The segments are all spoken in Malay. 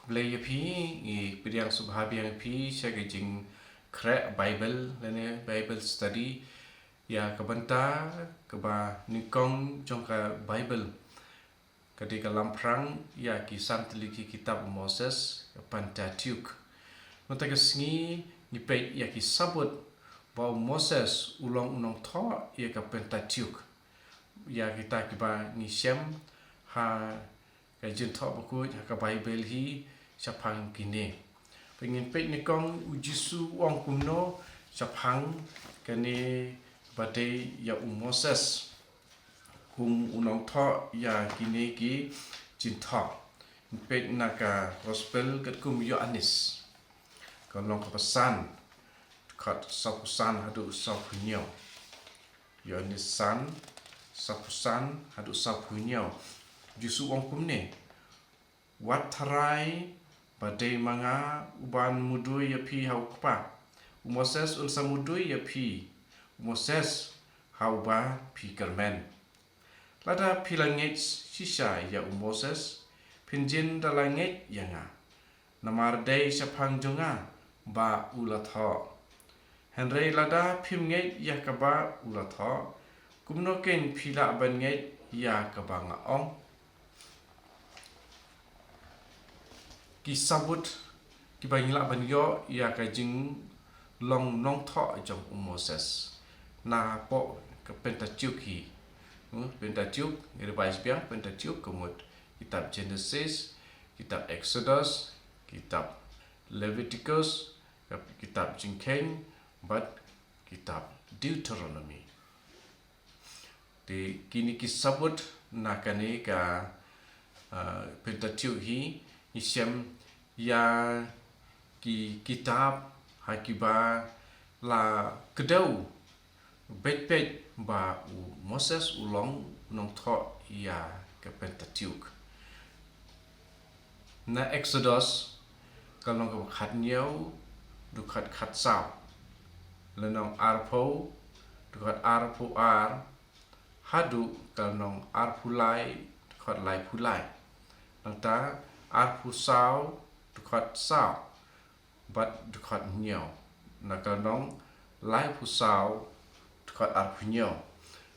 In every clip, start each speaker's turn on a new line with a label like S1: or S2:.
S1: Blay i pidang subhabi yang siya gajing kre Bible lene Bible study ya kabanta kaba nikong jong ka Bible ketika lamprang ya kisam teliki kitab Moses Pentateuch mata kesngi nipet ya kisabut bahwa Moses ulang unang tho ya ka Pentateuch ya kita kiba nisyam ha kajin tho buku ka Bible hi sapang kini pengen pek ni kong ujisu wong kuno sapang kani badai ya Moses kum unang tho ya kini ki jin tho pek naka gospel kat kum Yohanes kalong kepesan kat sapusan hadu sapunyo Yohanes san sapusan hadu sapunyo jisu wong kum ne watarai badai manga uban mudui ya pi hau kpa Moses unsa mudui ya pi Moses hau ba pi kermen lada pilangit sisa ya Moses pinjin dalangit yanga namar dai sapang jonga ba ulatho Henry lada pimngit ya kaba ulatho kumnoken pila bangit ya kabanga ong kisabut kibangila banyo ya kajing long nong tho jong Moses na po ke Pentateuch hi Pentateuch ngirbais biang Pentateuch kemud kitab Genesis kitab Exodus kitab Leviticus kitab Jingkeng bat kitab Deuteronomy di kini kisabut nakane ka Pentateuch hi isyam ya ki kitab hakiba la kedau bet ba Moses ulong nong tho ya ke Pentateuch na Exodus kalong ka khat nyau du khat sao lenong arpo du khat arpo ar hadu kalong arpulai khat lai pulai nanta arpu sao dukat sao bat dukat nyau nakanong lai pu sao dukat arpu nyau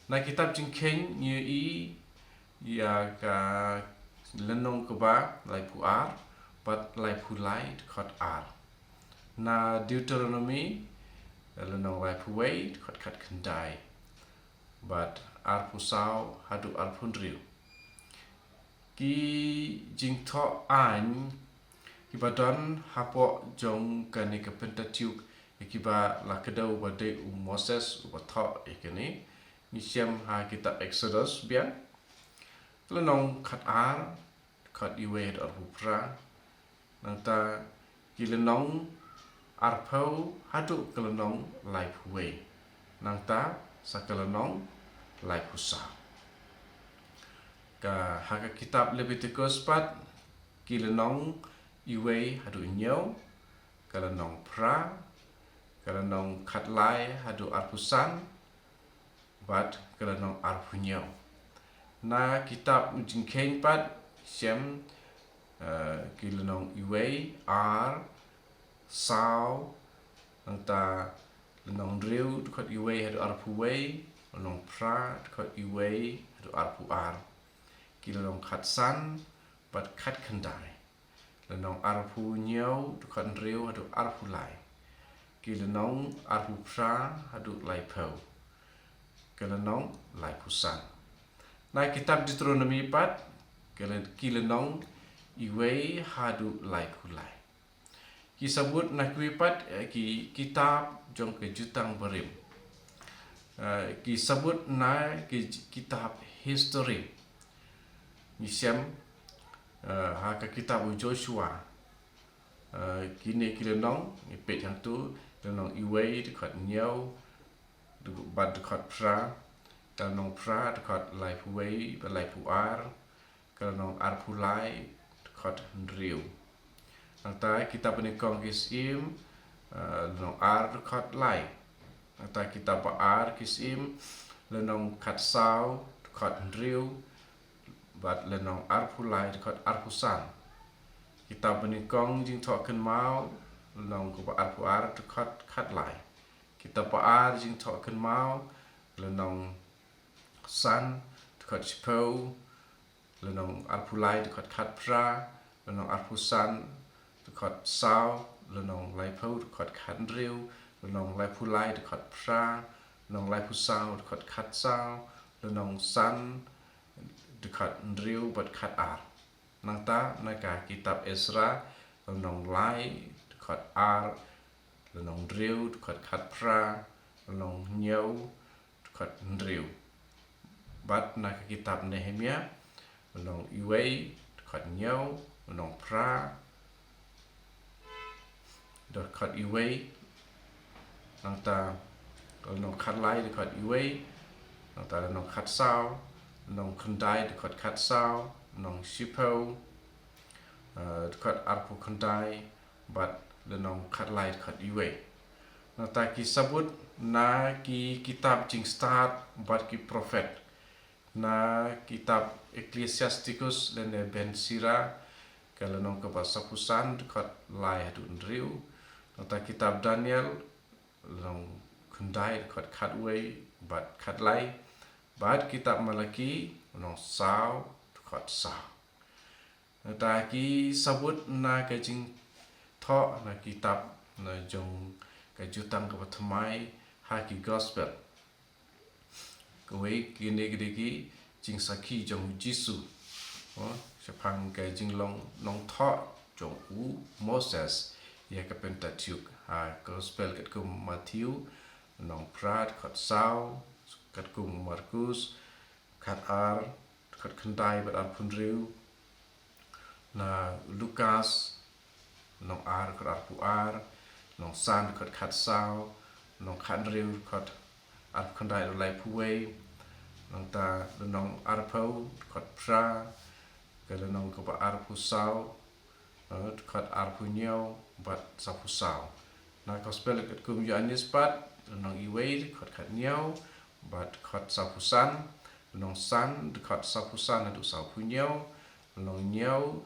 S1: na kitab Jingkeng như i ya ka lenong keba lai pu ar bat lai pu lai dukat ar na Deuteronomy lenong lai pu wei dukat kat kendai bat arpu sao hadu arpu driu ki jing tho an ki badan hapo jong kani ke Pentateuch ki ba la kedau badai Moses u tho ikani ni siam ha kitab Exodus biang lenong khat ar khat iwe ar bupra nanta ki lenong arpau hadu kelenong lai puwe nanta sakelenong lai pusa ka haka kitab Leviticus pat kilenong iwe hadu nyau kalenong pra kalenong khatlai hadu arpusan bat kalenong arpunyau na kitab Jingkeng pat siam kilenong iwe ar sao nanta lenong driu dekat iwe hadu arpuwe lenong pra dekat iwe hadu arpu ar kilenong khatsan bat khat kendai lenong arpu nyau dukan riu hadu arpu lai kilenong arpu pra hadu lai pau kilenong lai pusan na kitab Deuteronomy pat kilenong iwe hadu lai kulai kisabut na kuipat ki kitab jong kejutang berim kisabut na kitab history Nisyam haka kitab Joshua kini kilenong ipet yang tu lenong iwe dekat nyau bat dekat pra lenong pra dekat lai puwe lai puar lenong arpulai dekat ndriu nanta kitab nikong kisim lenong ar dekat lai nanta kitab ar kisim lenong kat sao dekat ndriu bat lenong arpulai dekat arpusan kitab benikong jing thọ kan mau long ko arpu ar to khat lai kitab pa ar jing thọ kan mau long san to khat chipo long arpu lai to khat pra long arpu san to khat sao long lai po to khat riu long lai pu lai to khat pra long lai pu sao to khat sao long san to khat riu but khat ar nang ta naka kitab Ezra long lai to khat ar long riu to khat pra long nyau to khat riu but naka kitab Nehemia long iway to khat nyau long pra to khat iway nang ta long khat lai to khat iway nang ta long khat sao long khandai to khat sao long shipo to khat arpu khandai but long khat lai to khat iway nang ta ki sabut na ki kitab jing start but ki prophet na kitab Ecclesiasticus lene Ben Sira kalau nong ke bahasa Pusan dekat lai hadun riu nota kitab Daniel long kundai dekat khatway bat khatlai bat kitab Malaki nong sao dekat sao nota ki sabut na ke jing tho na kitab na jong ke jutang ke patmai ha ki gospel kawai kini gede jing saki jong Jisu sepang ke jing long tho jong Moses ya ke Pentateuch ha gospel kat kum Matthew nong prat kat sao kat kum Markus kat ar kat khandai bat ar punriu na Lukas nong ar kat ar pu ar nong san kat sao nong khandriu kat ar khandai lai puway nong ta nong arpo kat pra kalau nong ko ba arpu sao kat arpu nyau bat sapu sao na gospel kat kum Yohanes pat nong iway kat nyau bat kat sapu san nong san kat sapu san adu sapu nyau nong nyau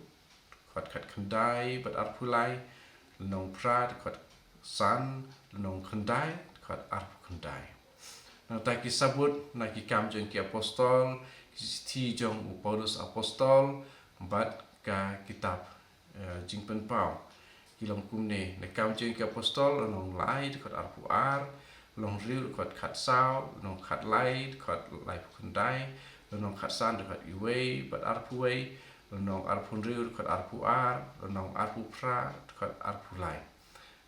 S1: kat khandai bat arpu lai nong pra kat san nong khandai kat arpu khandai nang ta ki sabut na ki kam jong ki apostol ki thi jong Paulus apostol bat ka kitab jing pen pau ki long kum ne na kam jong ki apostol long lai kat arpu ar long riu kat khat sao long khat lai kat lai khandai long khat san kat iway bat arpu way long arpu riu kat arpu ar long arpu pra kat arpu lai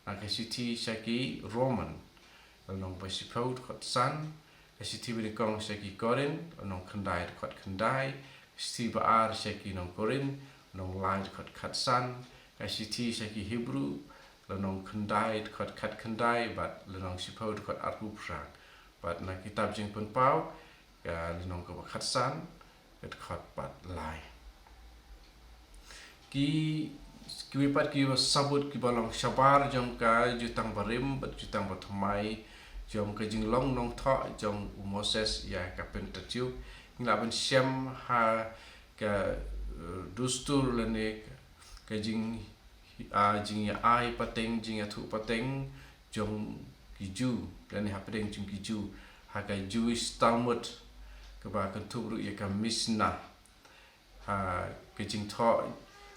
S1: na ki sithi shaki Roman long basipau kat san SCT benikong shaki Korin nong khandai kat khandai SCT baar shaki nong Korin nong lai kat san SCT shaki Hebrew nong khandai kat khandai bat nong sipau kat arpu prang bat na kitab jing pen pau nong ko kat san kat bat lai ki wipat ki sabut ki balong sabar jong ka jutang barim bat jutang batmai jong ke jing long nong tho jong Moses ya ka Pentateuch ngla ben siam ha ka dustur lene ke jing jing ya ai pateng jing ya thu pateng jong ki ju lene ha pateng jong ki ju ha ka Jewish Talmud ke ba kan thu ru ya ka Mishnah ha ke jing tho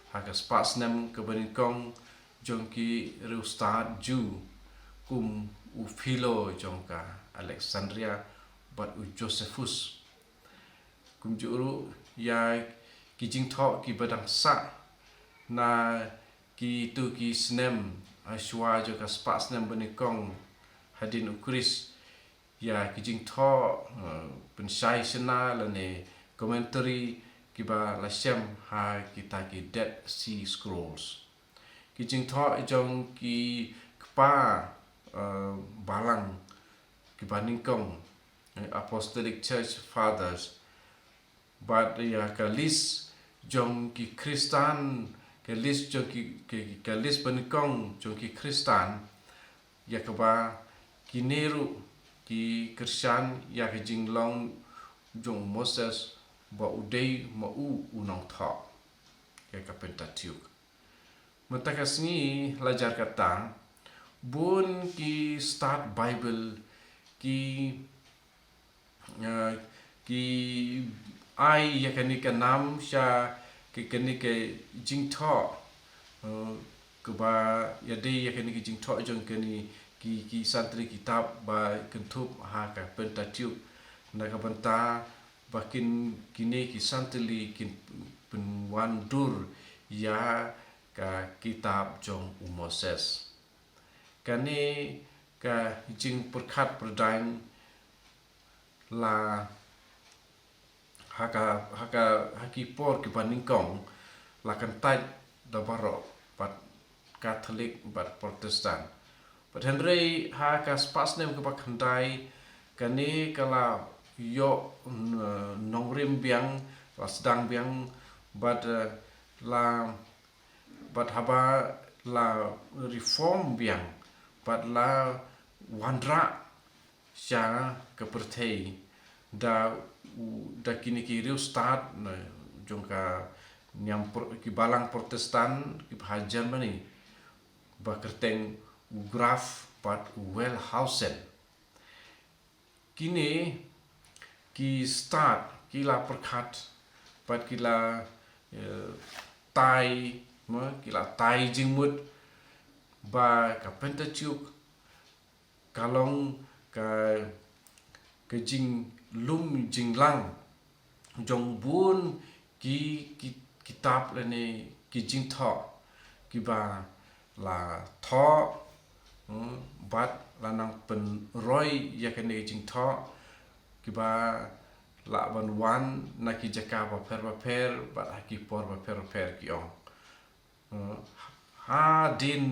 S1: ha ka spas nam ke ben kong jong ki ru start ju kum u Philo jongka Alexandria bat u Josephus kum juru ya ki jing tho ki badang sa na ki tu ki snem ashwa jo ka spas nem benikong hadin u Chris ya ki jing tho pensai sena lane commentary ki ba la shem ha kita ki Dead Sea Scrolls ki jing tho jong ki kpa balang kibandingkong Apostolic Church Fathers but ya ka list jong ki Kristan ka list jong ki list benikong jong ki Kristan ya ka ba kineru ki Christian ya ka jinglong jong Moses ba udai ma u unong tha ya ka Pentateuch Mentakas ni lajar kata bun ki start Bible ki ki ai ya kani ka nam sha ki kani ke jing tho ke ba ya dei ya kani ke jing tho jong kani ki santri kitab ba kentup ha ka Pentateuch na ka banta bakin kini ki santli kin penwan dur ya ka kitab jong Moses kani ka jing perkat perdain la haki por ki paningkong la kan tai da baro pat Catholic bat Protestant pat Henry haka spasnem ke pakandai kani kala yo nongrim biang la sedang biang bat bat haba la reform biang bat la wandra sya ke perthei da kini ki riu start na jongka nyam ki balang Protestan ki ha Germany ba kerteng Graf pat Wellhausen kini ki start kila perkat pat kila tai kila tai jingmut ba ka Pentateuch kalong ka jing lum jing lang jong bun ki kitab lene ki jing tho ki ba la tho bat lanang pen roy ya kene jing tho ki ba la ban wan na ki jaka ba per bat ki por ba per ki ong ha din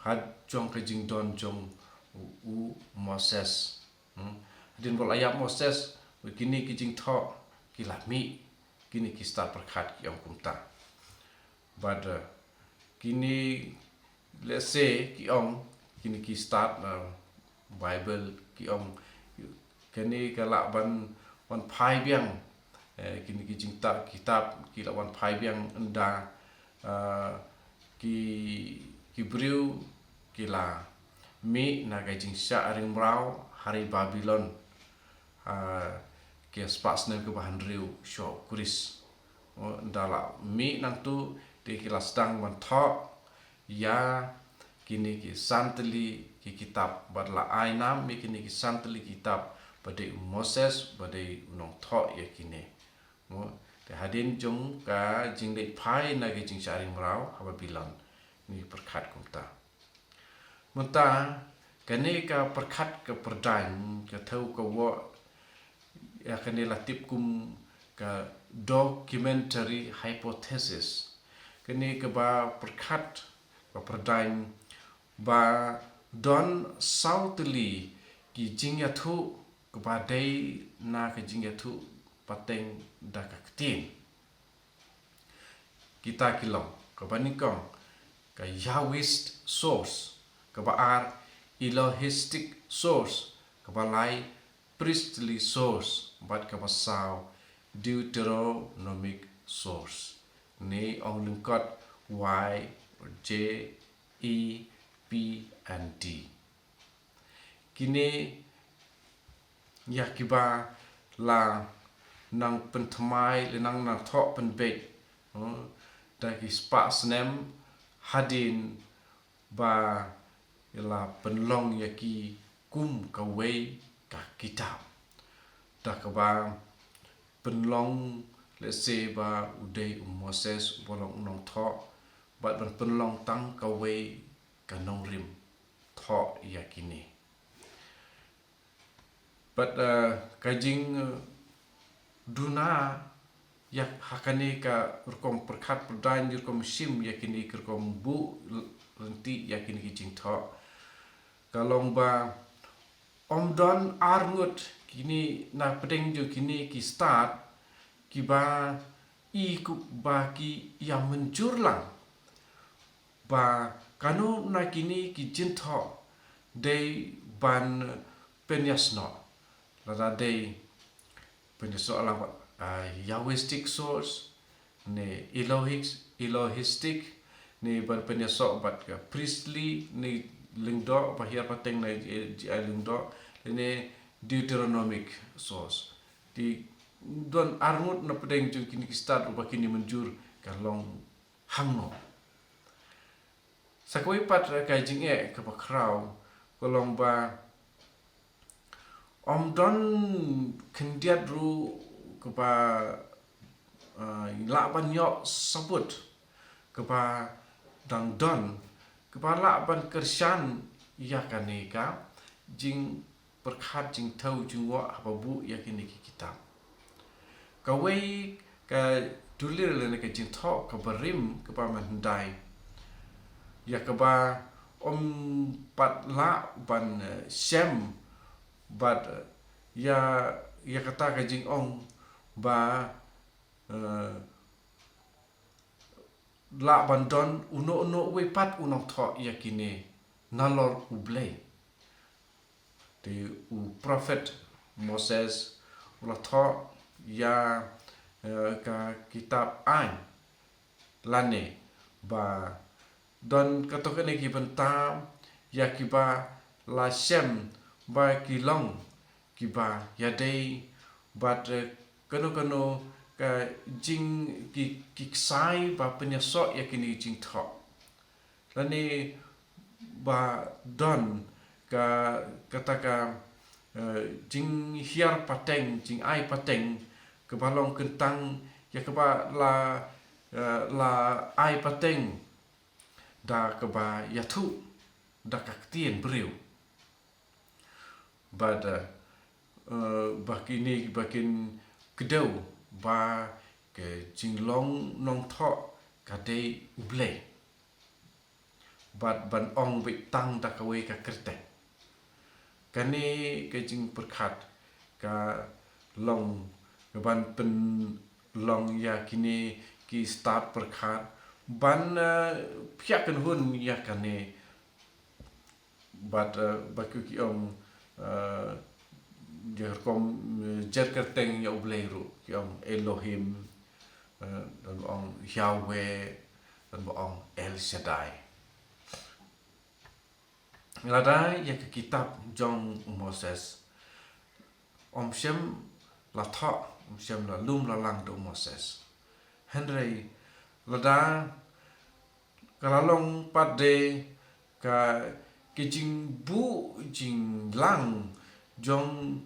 S1: had jong ka jing don jong Moses din bol ayat Moses kini ki jing tho ki la mi kini ki start perkat ki ong kumta but kini let's say ki ong kini ki start Bible ki ong kini kala ban phai biang kini ki jing ta kitab ki la ban phai biang enda ki briu ki la mi na ga jing sha ring brau hari Babylon ke spas nem ke bahan riu sho kuris ndala mi nang tu de ki la stang ban tho ya kini ki santli ki kitab badla ainam mi kini ki santli kitab pada Moses pada unong tho ya kini mo te hadin jong ka jing de phai na ge jing sharing rau haba bilan ni perkat kumta munta kani ka perkat ke perdan ke thau ka wo ya kani la tip kum ka documentary hypothesis kani ka ba perkat ka perdan ba don sautli ki jingya thu ka ba dei na ka jingya thu pateng da ka tin kita kilong ka banikong ka Yahwist source ka ba ar Elohistic source ka ba lai priestly source bat ka ba sao Deuteronomic source ni ong lengkot Y J E P and D kini ya kiba la nang pentamai le nang tho pen bet da ki spa snem hadin ba la penlong ya ki kum ka wei ka kitab da ka ba penlong let's say ba udai Moses bolong nong tho bat ban penlong tang ka wei ka nong rim tho ya kini but kajing duna ya hakane ka urkom perkat perdan urkom sim ya kini urkom bu lenti ya kini kijing tho kalong ba omdon arngut kini na pedeng jo kini ki start ki ba i ku ba ki yang menjur lang ba kanu na kini ki jin tho de ban penyasno lada de penyasno lang Yahwistic source ne Elohistic ni ban penyesok bat ka priestly ni lingdo bahir pateng na lingdo ni Deuteronomic source di don armut na pedeng jung kini start uba kini menjur kalong hangno sakoi pat ka jing ka bakrau kolong ba om don kendiat ru kepa laban yok sebut kepa dang don kepa laban kersan ya kaneka jing perkhat jing tau jing wa hababu ya kini kitab kawai ka dulir le ka jing thok ka barim kepa mandai ya kepa om pat la ban sem but ya kata ka jing ong ba la bandon uno we pat unong tho yakine nalor ublei the prophet Moses ula tho ya ka kitab ai lane ba don katokane ki bentam ya kiba la sem ba kilong kiba ya dei but kano ka jing ki sai ba penyesok ya kini jing tho lani ba don ka kataka jing hiar pateng jing ai pateng ke balong kentang ya ke ba la ai pateng da ke ba ya thu da ka tien briu bada bakin kedau ba ke jinglong nong tho ka dei ublei bat ban ong bi tang da ka we ka krete kani ke jing perkhat ka long ban pen long ya kini ki start perkhat ban pyak kan hun ya kane bat baku ki ong dia kom jet kerteng ya ublei ru ki ong Elohim dan ong Yahweh dan ong El Shaddai ladai ya ke kitab jong Moses om shem la tha om shem la lum la lang do Moses Henry lada kalalong pade ka kijing bu jing lang jong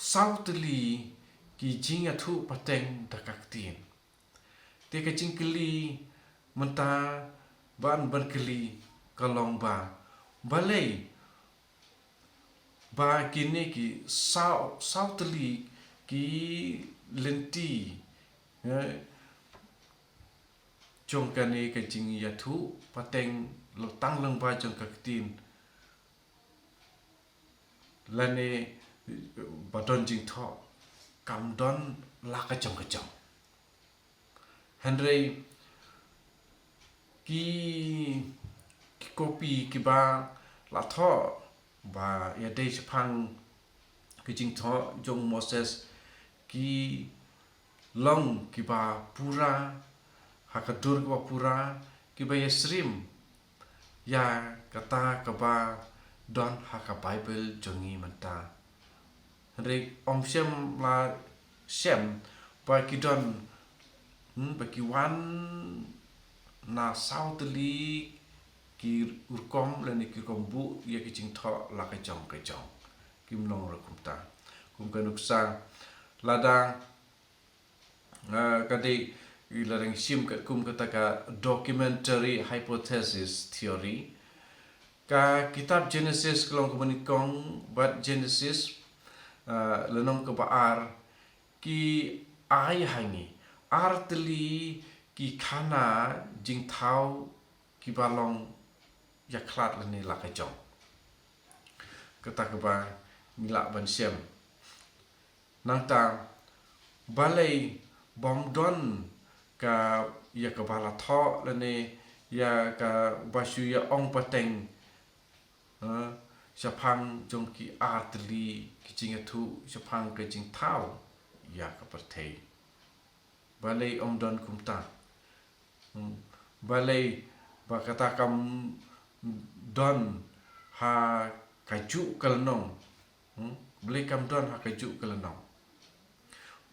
S1: sautli ki jing athu pateng dakak tien te ka jing kli menta ban kli kalong ba balei ba kini ki sautli ki lenti jong kane ka jing yathu pateng lo tang lang ba jong kaktin lane badon jing tho kam don la ka chong Henry ki kopi ki ba la tho ba ya dei chapang ki jing tho jong Moses ki long ki ba pura hakadur ki ba pura ki ba yesrim ya kata ka ba don haka Bible jongi menta Henry om shem la shem ba ki don ba ki wan na sautli ki urkom lani ki kombu ya ki jing tho la ka jong kim long ra kumta kum kanuksa lada kadi ilarang sim kat kum kataka documentary hypothesis theory ka kitab Genesis kelong komunikong bat Genesis lenong ke baar ki ai hangi artli ki khana jing thau ki balong ya klat lani la ka jong kata ke ba mila ban sem nang ta balai bom don ka ya ka bala tho lani ya ka basu ya ong pateng Japang jong ki artli ki jing athu Japang ke jing thau ya ka perthei balai om don kumta balai ba kata kam don ha kaju kalnong beli kam don ha kaju kalnong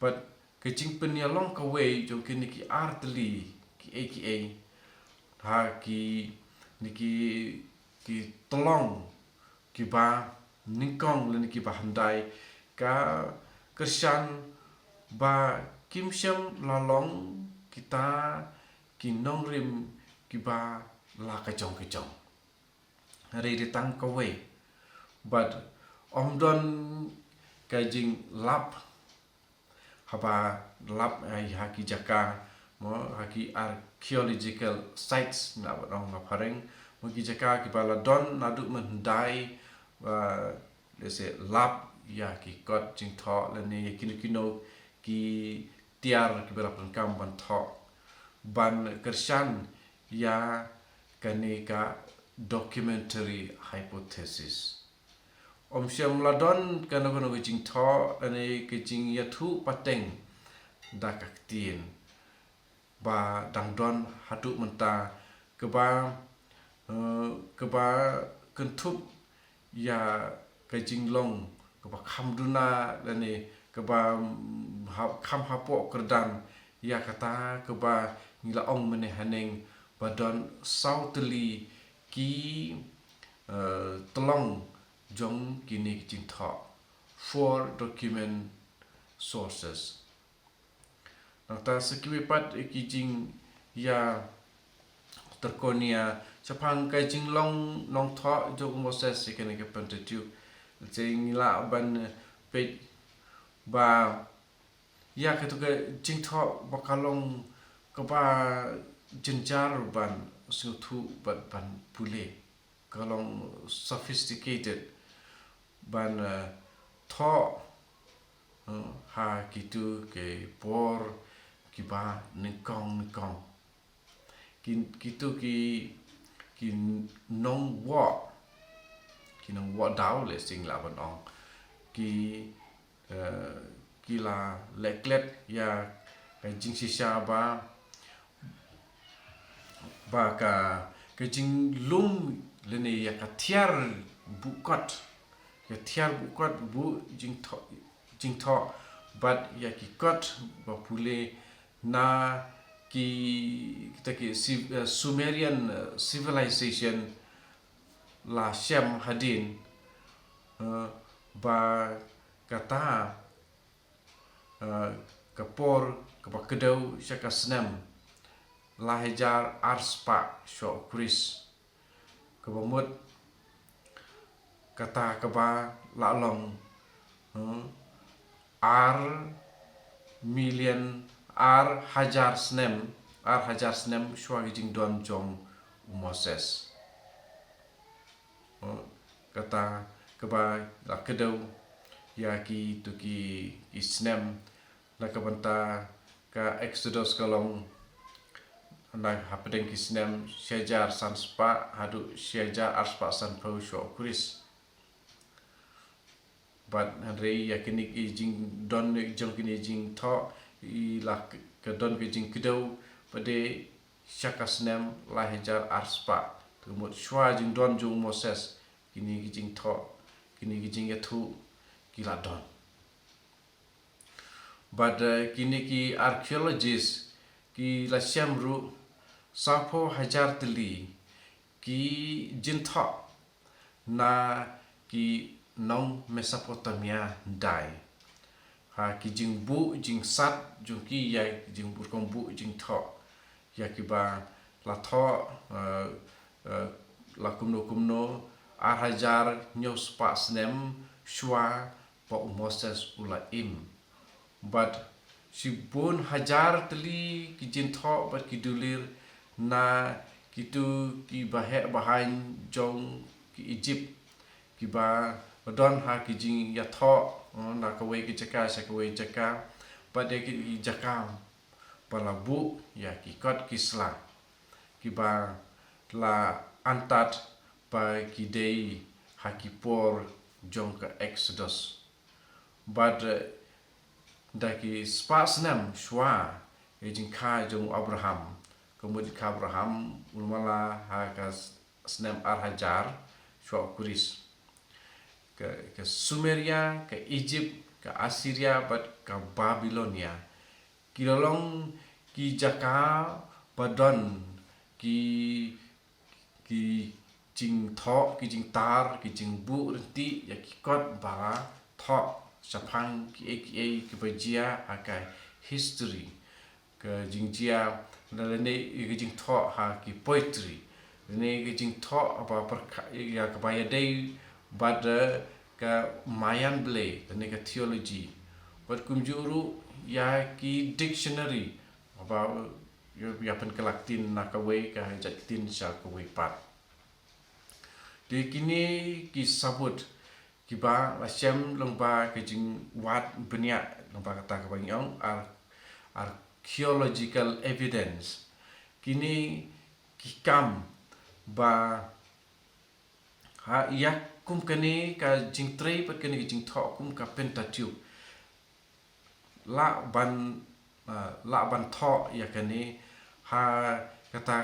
S1: but kecing penyalong kawe jong kini ki artli ki ha ki niki ki tolong ki ba ningkong le niki ba handai ka kersan ba kim syam lalong kita kinong rim ki ba la kajong hari ditang kawe but om don kajing lap haba lap ai haki jaka mo haki archaeological sites na orang ngapareng mo ki jaka ki bala don nadu mendai lese lap ya ki kot jing tho le ni kino ki tiar ki bala pengkam ban tho ban kersan ya kanika documentary hypothesis om syam ladon kana jing tho ane ke jing yathu pateng da kaktien ba dang don hatu menta keba kentup ya ke jing long keba khamduna ane keba kham hapo kerdan ya kata keba ngila ong mene haneng badon sauteli ki tolong jong kini jing tho for document sources nata sekiwipat kijing ya terkonia chapang kai jing long tho jong Moses ikene ke Pentateuch jing la ban pe ba ya ketuga jing tho bakalong kaba jenjar ban sutu ban pule kalong sophisticated ban tho ha kitu ke por ki ba ningkong kitu ki nong wo dau le sing la ban ong ki la leklet ya jing sisa ba ka jing lum lene ya ka tiar bukot bu jing tho but ya ki kot ba pule na ki kita ki Sumerian civilization la Shem hadin ba kata kapor kapa kedau syaka senam lahajar arspa syo kris kabamut kata kaba lalong hajar snem shwa jing don jong Moses kata kaba la kedau ya ki tu ki snem la kabanta ka Exodus kalong na hapedeng ki snem syajar sanspa hadu syajar arspa sanpau syo kris but hari ya kini jing don jong kini jing tho I la ke don ke jing kedau pade syaka snem la hajar arspa tumut shwa jing don jong Moses kini jing tho kini jing yathu kila don but kini ki archaeologists ki la syamru sapo hajar teli ki jin tho na ki nong Mesopotamia dai ha ki jing bu jing sat jung ki ya jing bu kong bu jing tho ya ki ba la tho la kumno hajar nyos pa snem shwa pa Moses ula im but si bon hajar teli ki jin tho but ki dulir na kitu ki bahain jong ki Egypt ki ba don ha ki jing ya tho na ka we ki jaka sa ka we jaka but de ki jaka pala bu ya ki kot ki sla ki ba la antat pa ki dei ha ki por jong ka Exodus but da ki spas nam shwa e jing kha jong Abraham kemudian ke Abraham ulmala ha ka snem Hajar shwa kuris ke Sumeria, ke Egypt, ke Assyria, ke Babilonia. Kilolong ki jaka badon ki jing tho, ki jing tar, ki jing bu renti ya ki kot ba tho sapang ki bajia akai history ke jing jia ne ki jing tho ha ki poetry ne ki jing tho apa ya ke baya dei bad ka mayan ble ne ka theology bad kumjuru ya ki dictionary apa ya pen kelaktin nakawe ka jatin sya kawe pat di kini ki sabut ki ba lasem longba ke jing wat benia longba kata ka banyong archaeological evidence kini ki kam ba ha ya kum kani ka jing trei pat kani jing tho kum ka Pentateuch la ban tho ya kani ha kata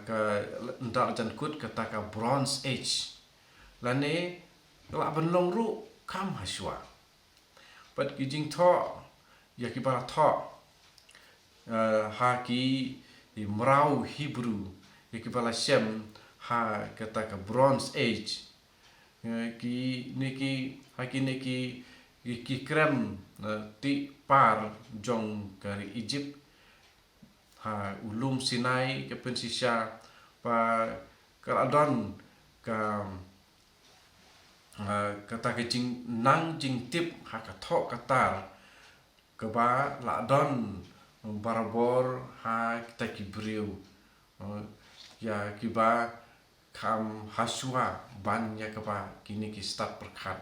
S1: ka ndak jan kut kata ka Bronze Age lane la ban long ru kam haswa pat ki jing tho ya ki ba tho ha ki mrau Hebrew ya ki bala shem ha kata ka Bronze Age ki krem ti par jong kari Egypt ha ulum Sinai ke pensisya pa karadon ka kata ke jing nang jing tip ha ka tho katar ke ba la don barabor ha kita ki briu ya ki ba kam haswa ban ya ke ba kini ki start perkhat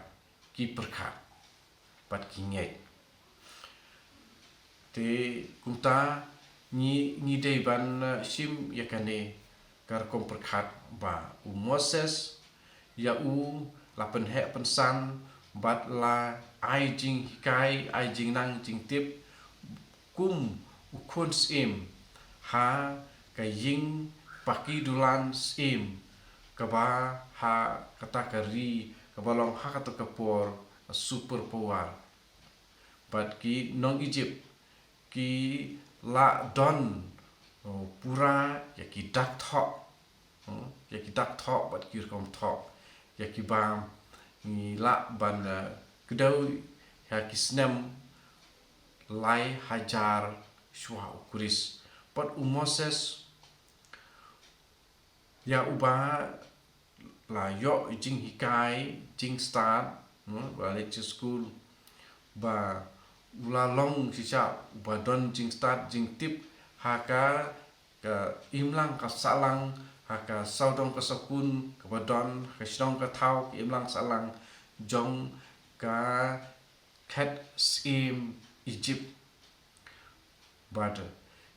S1: pat ki ngai te kunta ni dei ban sim ya kane kar kom perkhat ba Moses ya la pen he pen san bat la ai jing hikai ai jing nang jing tip kum ukun sim ha ka ying paki dulan sim ka ba ha kata kari ka balong ha kata kapor super power but ki non Egypt ki la don pura ya ki dak tho bat ki kom tho ya ki ba ni la ban kedau ya ki snem lai Hajar shwa kuris pat Moses ya uba la yo jing hikai jing start ba lecture school ba ula long sisa ba don jing start jing tip haka ka imlang ka salang haka saudong ka sakun ka badon ka sidong ka thau ka imlang salang jong ka cat scheme Egypt bad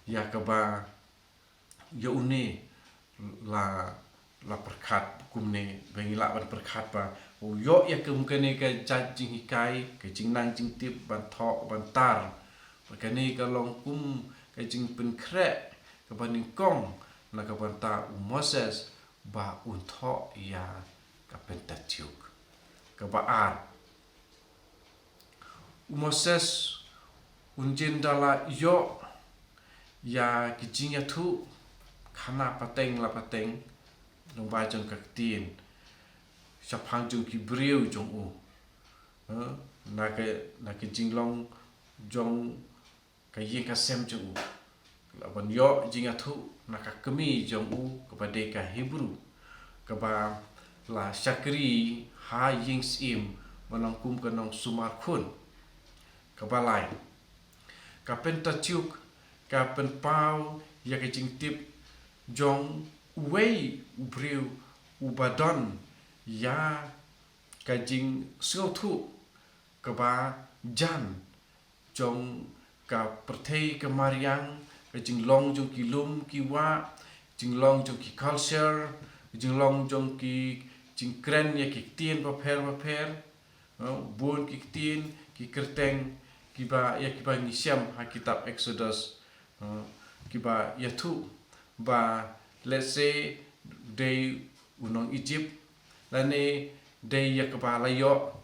S1: ya ka ba ya une la perkhat kumne bengila ban perkhat ba yo ya kum kene ka jing hikai ka jing nang jing tip ban tho ban tar kene ka long kum ka jing pen kre ka ban kong na ka ban ta Moses ba un tho ya ka Pentateuch ka ba ar Moses unjin dala yo ya ki jing ya thu khana pateng la pateng nong ba jong ka tin sapang jong ki briu jong u na ke jinglong jong ka yin ka sem jong u la ban yo jing athu na ka kemi jong u ka ba de ka Hebrew ka ba la Shakri ha yin sim manong kum ka nong sumar khun ka ba lai ka Pentateuch ka pen pau ya ka jing tip jong wei briu ubadon ya ka jing sio thu ka ba jan jong ka perthei ka mariang ka jing long jong ki lum ki wa jing long jong ki culture jing long jong ki jing kren ya ki tien pa pher bon ki tien ki kerteng ki ba ni siam ha kitab Exodus ki ba ya thu ba let's say day unong Egypt lani day yakaba layo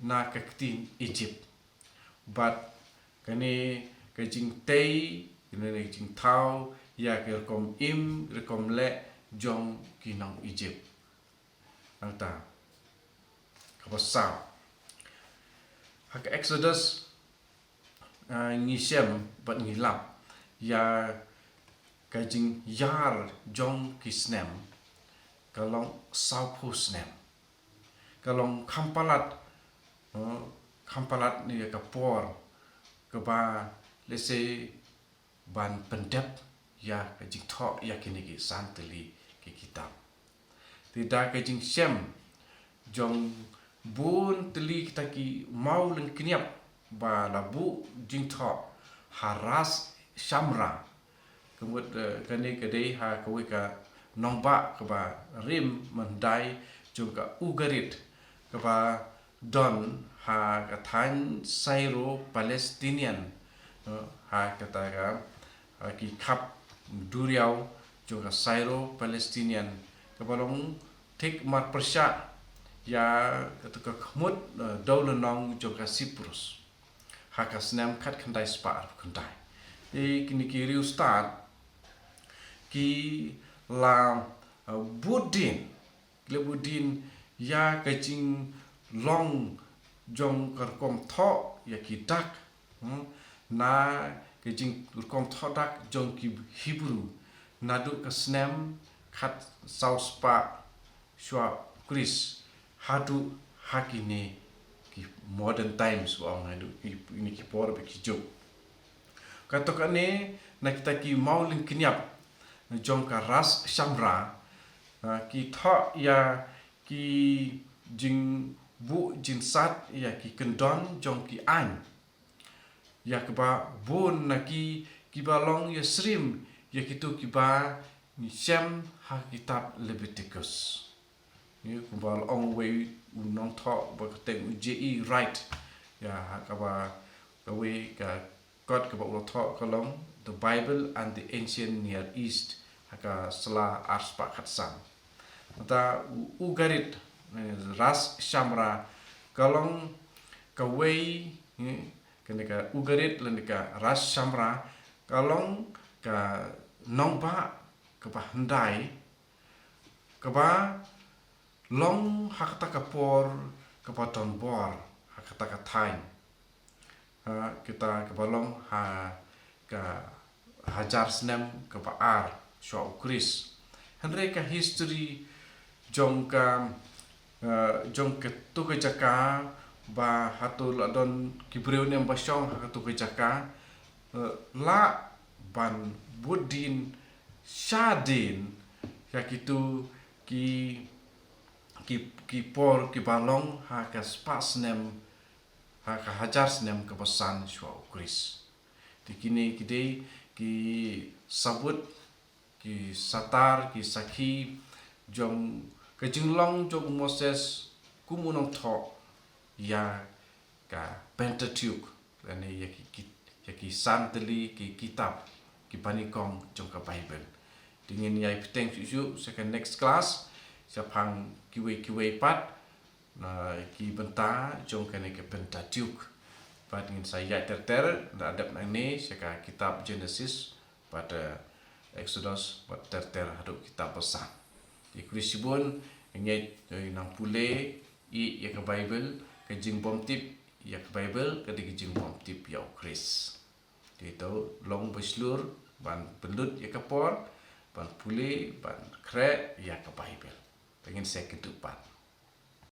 S1: na kaktin Egypt but kani kajing tay kani kajing tau ya kerkom im rekom le jong kinong Egypt nangta kabasau hak Exodus ngisem bat ngilap ya kajing yar jong kisnem kalong saupu snem kalong kampalat ni kapor keba lese ban pendep ya kajing thok ya kini ki santeli ki kitab tidak kajing sem jong bun teli kita ki mau len kniap ba labu jing thok haras shamra kemut kani kedai ha kawi ka nomba keba rim mendai juga ugarit keba don ha kathan sairo Palestinian ha kata ka ki kap duriau juga sairo Palestinian kebalong tik mat persya ya ketika kemut daulenong juga Cyprus ha kasnam kat kandai spa kandai kini kiri ustad ki la budin ya kajing long jong karkom tho ya ki dak na kajing karkom tho dak jong ki Hebrew nadu kasnem khat sauspa shwa Chris hadu hakine ki modern times wa ngadu ini ki por be ki job katokane na kita ki maulin kniap jong ka ras shamra ki tho ya ki jing bu jin sat ya ki kendon jong ki an ya keba bun na ki balong ya srim ya kitu ki ba ni sem ha kitab Leviticus ni kumbal ong way unong tho ba teng je right ya kaba kawe ka God keba ulo tho kalong the Bible and the ancient Near East haka sela arspa khatsam ta ugarit ras shamra kalong kawei kenika ugarit lenika ras shamra kalong ka nongpa keba handai keba long hakta kapor keba tonbor hakta katain kita kebalong ka hajar snem ke baar shwa Chris Henry ka history jong ke tu ke jaka ba hatul adon kibreu nem basong hatu ke jaka la ban budin shadin ya kitu ki por ki balong ha ka spas nem ha ka hajar snem ke pasan shwa Chris tikini kidei ki sabut ki satar ki sakhi jong ke jinglong jong Moses kumunong tho ya ka Pentateuch ane ya ki santeli ki kitab ki panikong jong ka Bible dingin yai piteng su second next class siapang kiwe pat na ki benta jong kane ke Pentateuch pat ngin saya terter na adap nang ni seka kitab Genesis pada Exodus pat terter haduk kitab besar di Krisibun ngai nang pule i ya ke Bible ke jing bom tip ya ke Bible ke di jing bom tip ya Chris itu long beslur ban pelut ya ke por ban pule ban kre ya ke Bible pengen saya ketupat